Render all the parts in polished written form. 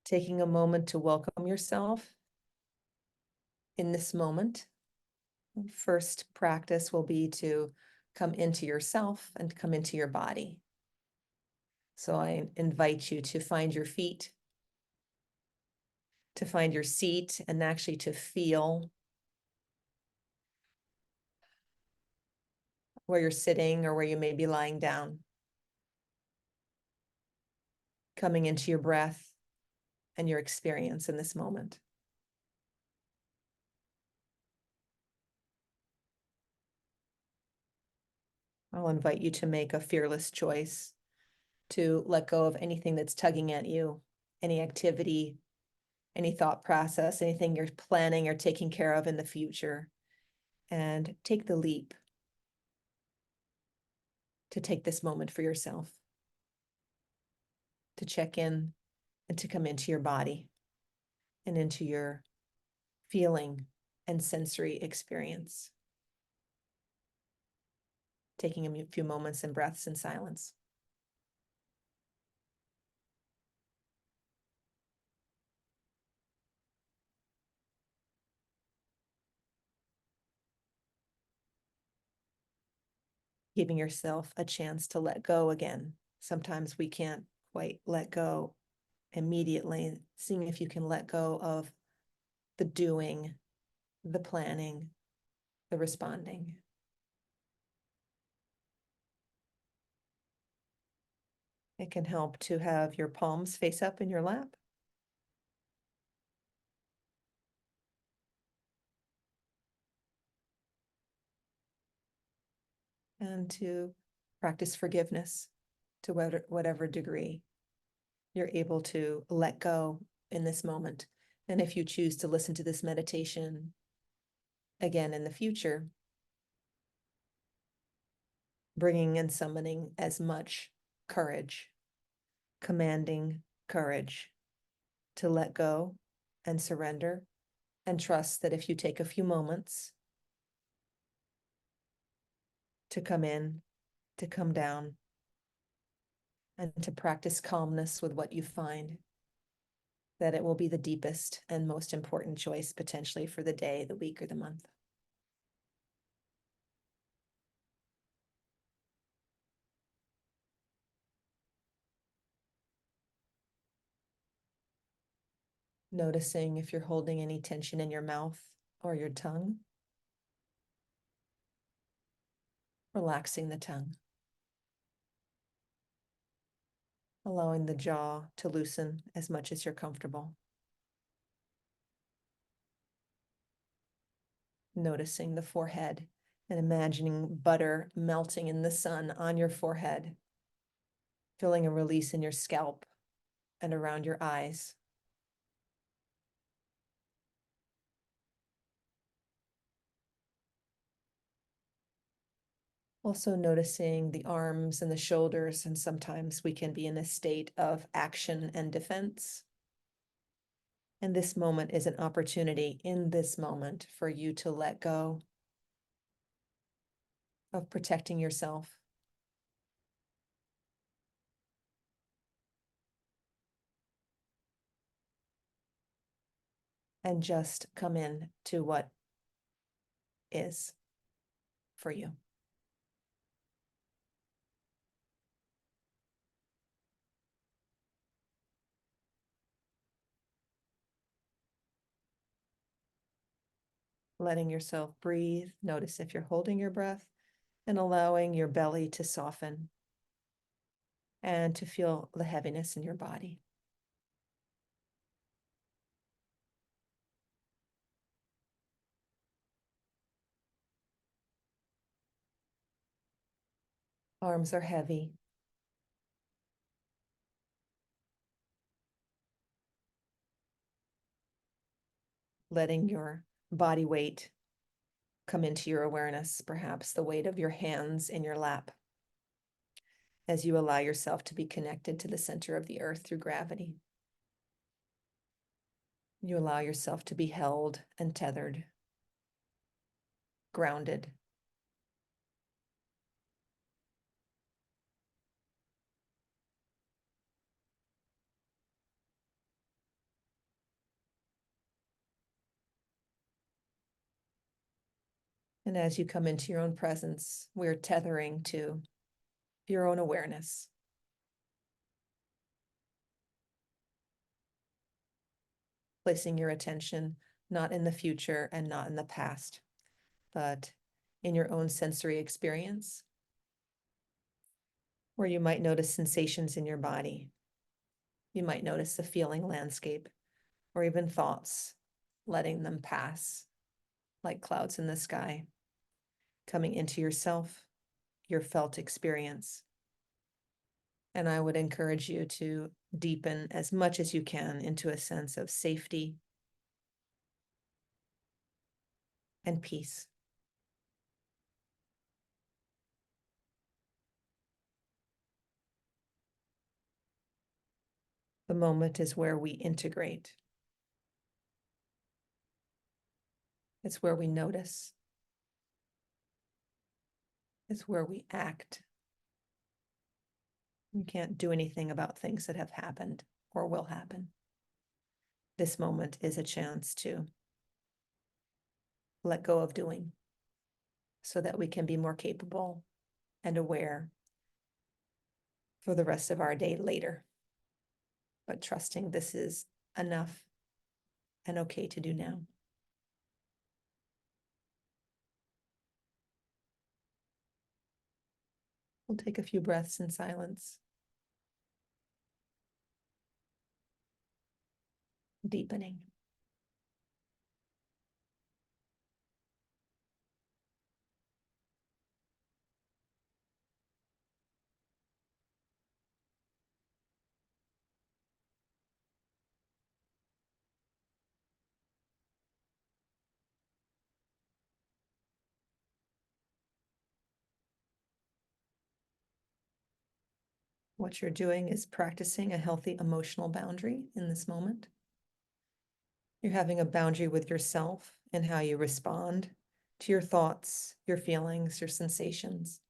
taking a moment to welcome yourself in this moment. First practice will be to come into yourself and come into your body. So I invite you to find your feet, to find your seat, and actually to feel where you're sitting or where you may be lying down. Coming into your breath and your experience in this moment. I'll invite you to make a fearless choice to let go of anything that's tugging at you, any activity, any thought process, anything you're planning or taking care of in the future, and take the leap to take this moment for yourself, to check in and to come into your body and into your feeling and sensory experience. Taking a few moments and breaths in silence. Giving yourself a chance to let go again. Sometimes we can't quite let go immediately. Seeing if you can let go of the doing, the planning, the responding. It can help to have your palms face up in your lap. And to practice forgiveness to whatever degree you're able to let go in this moment. And if you choose to listen to this meditation again in the future, bringing and summoning as much courage, commanding courage to let go and surrender and trust that if you take a few moments to come in, to come down, and to practice calmness with what you find, that it will be the deepest and most important choice potentially for the day, the week, or the month. Noticing if you're holding any tension in your mouth or your tongue. Relaxing the tongue. Allowing the jaw to loosen as much as you're comfortable. Noticing the forehead and imagining butter melting in the sun on your forehead. Feeling a release in your scalp and around your eyes. Also noticing the arms and the shoulders, and sometimes we can be in a state of action and defense. And this moment is an opportunity in this moment for you to let go of protecting yourself. And just come in to what is for you. Letting yourself breathe. Notice if you're holding your breath and allowing your belly to soften and to feel the heaviness in your body. Arms are heavy. Letting your body weight come into your awareness, perhaps the weight of your hands in your lap, as you allow yourself to be connected to the center of the earth through gravity. You allow yourself to be held and tethered, grounded. And as you come into your own presence, we're tethering to your own awareness. Placing your attention not in the future and not in the past, but in your own sensory experience, where you might notice sensations in your body. You might notice the feeling landscape, or even thoughts, letting them pass like clouds in the sky, coming into yourself, your felt experience. And I would encourage you to deepen as much as you can into a sense of safety and peace. The moment is where we integrate. It's where we notice. It's where we act. You can't do anything about things that have happened or will happen. This moment is a chance to let go of doing so that we can be more capable and aware for the rest of our day later. But trusting this is enough and okay to do now. We'll take a few breaths in silence, deepening. What you're doing is practicing a healthy emotional boundary in this moment. You're having a boundary with yourself and how you respond to your thoughts, your feelings, your sensations,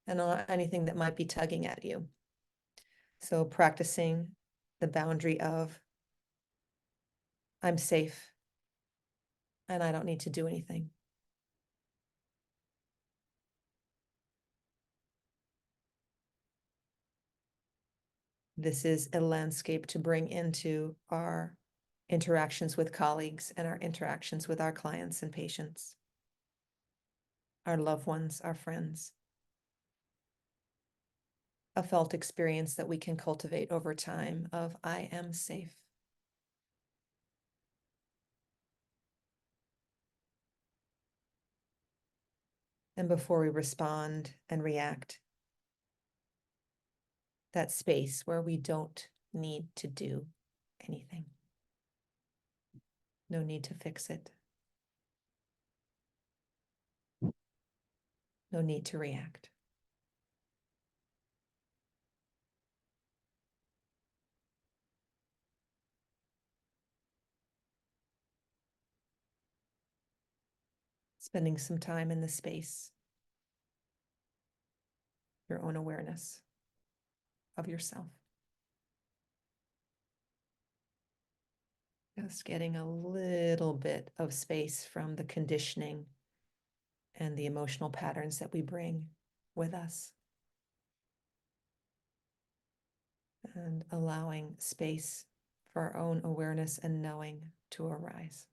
and anything that might be tugging at you. So practicing the boundary of, I'm safe and I don't need to do anything. This is a landscape to bring into our interactions with colleagues and our interactions with our clients and patients, our loved ones, our friends. A felt experience that we can cultivate over time of, I am safe. And before we respond and react, that space where we don't need to do anything. No need to fix it. No need to react. Spending some time in the space, your own awareness of yourself. Just getting a little bit of space from the conditioning and the emotional patterns that we bring with us. And allowing space for our own awareness and knowing to arise.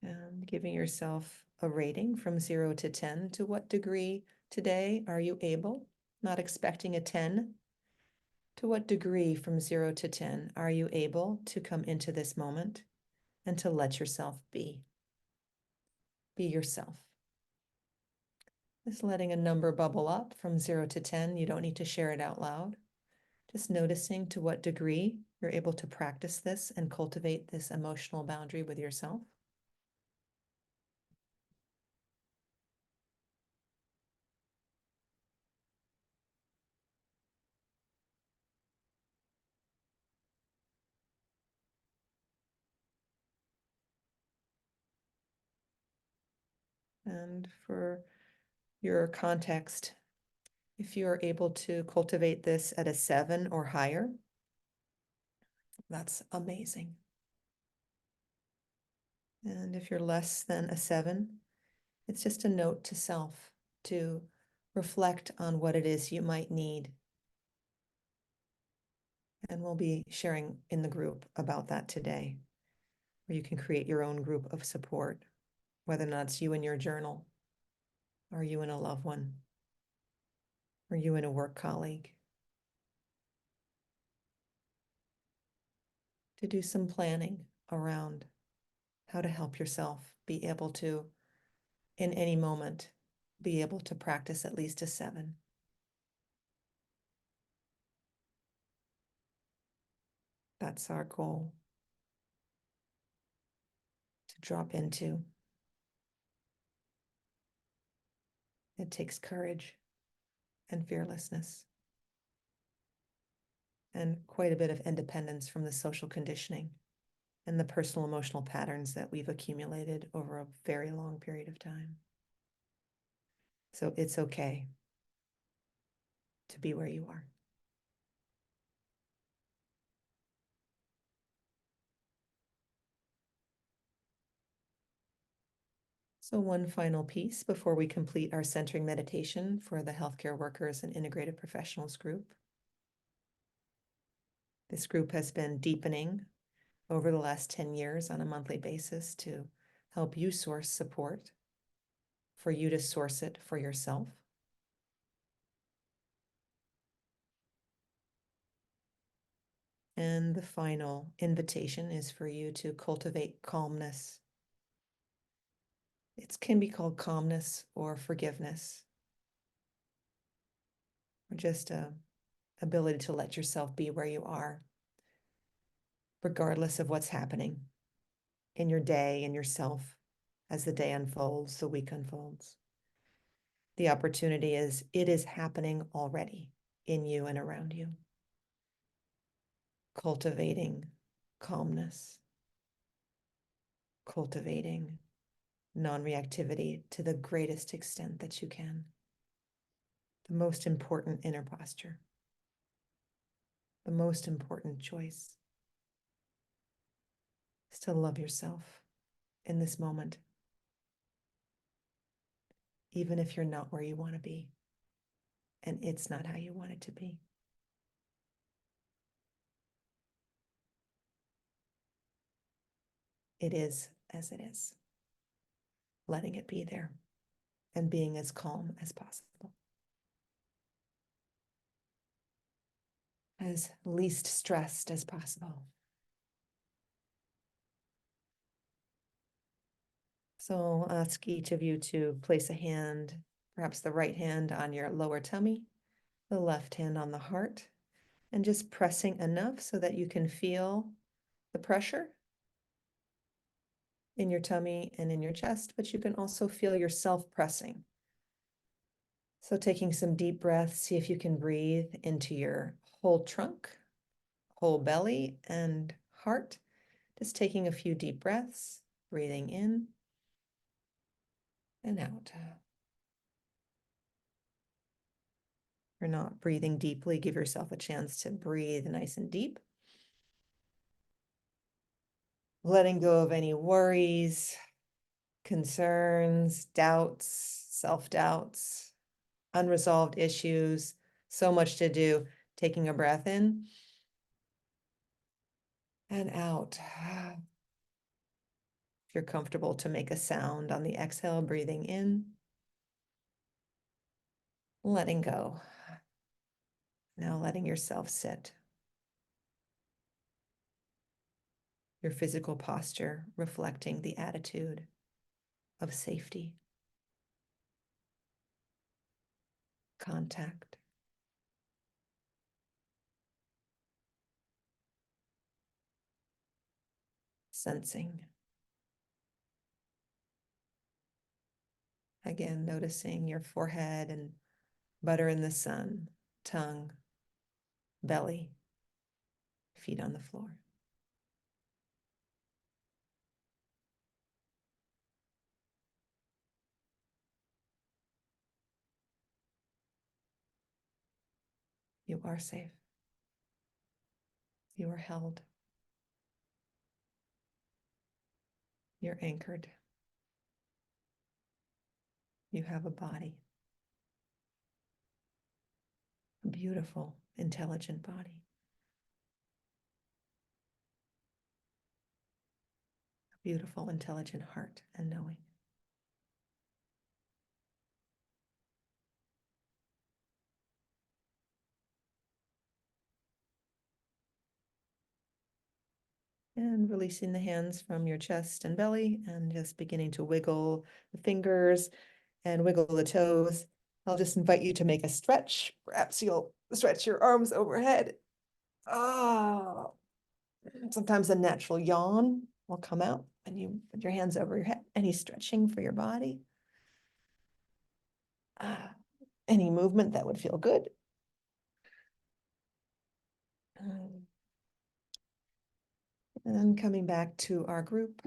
And giving yourself a rating from 0 to 10. To what degree today are you able, not expecting a 10, to what degree from 0 to 10 are you able to come into this moment and to let yourself be? Be yourself. Just letting a number bubble up from 0 to 10. You don't need to share it out loud. Just noticing to what degree you're able to practice this and cultivate this emotional boundary with yourself. And for your context, if you are able to cultivate this at a 7 or higher, that's amazing. And if you're less than a 7, it's just a note to self to reflect on what it is you might need. And we'll be sharing in the group about that today, where you can create your own group of support, whether or not it's you in your journal, or you and a loved one, or you and a work colleague, to do some planning around how to help yourself be able to, in any moment, be able to practice at least a 7. That's our goal to drop into. It takes courage and fearlessness and quite a bit of independence from the social conditioning and the personal emotional patterns that we've accumulated over a very long period of time. So it's okay to be where you are. So one final piece before we complete our centering meditation for the healthcare workers and integrative professionals group. This group has been deepening over the last 10 years on a monthly basis to help you source support, for you to source it for yourself. And the final invitation is for you to cultivate calmness. It can be called calmness or forgiveness, or just a ability to let yourself be where you are, regardless of what's happening in your day and yourself as the day unfolds, the week unfolds. The opportunity is, it is happening already in you and around you. Cultivating calmness, cultivating non-reactivity to the greatest extent that you can. The most important inner posture, the most important choice is to love yourself in this moment, even if you're not where you want to be and it's not how you want it to be. It is as it is, letting it be there and being as calm as possible, as least stressed as possible. So I'll ask each of you to place a hand, perhaps the right hand on your lower tummy, the left hand on the heart, and just pressing enough so that you can feel the pressure in your tummy and in your chest, but you can also feel yourself pressing. So taking some deep breaths, see if you can breathe into your whole trunk, whole belly and heart. Just taking a few deep breaths, breathing in and out. If you're not breathing deeply, give yourself a chance to breathe nice and deep. Letting go of any worries, concerns, doubts, self-doubts, unresolved issues, so much to do. Taking a breath in and out. If you're comfortable to make a sound on the exhale, breathing in, letting go. Now letting yourself sit. Your physical posture reflecting the attitude of safety, contact, sensing. Again, noticing your forehead and butter in the sun, tongue, belly, feet on the floor. are safe. You are held. You're anchored. You have a body. A beautiful, intelligent body. A beautiful, intelligent heart and knowing. And releasing the hands from your chest and belly and just beginning to wiggle the fingers and wiggle the toes. I'll just invite you to make a stretch. Perhaps you'll stretch your arms overhead. Oh, sometimes a natural yawn will come out and you put your hands over your head. Any stretching for your body? Any movement that would feel good? And then coming back to our group,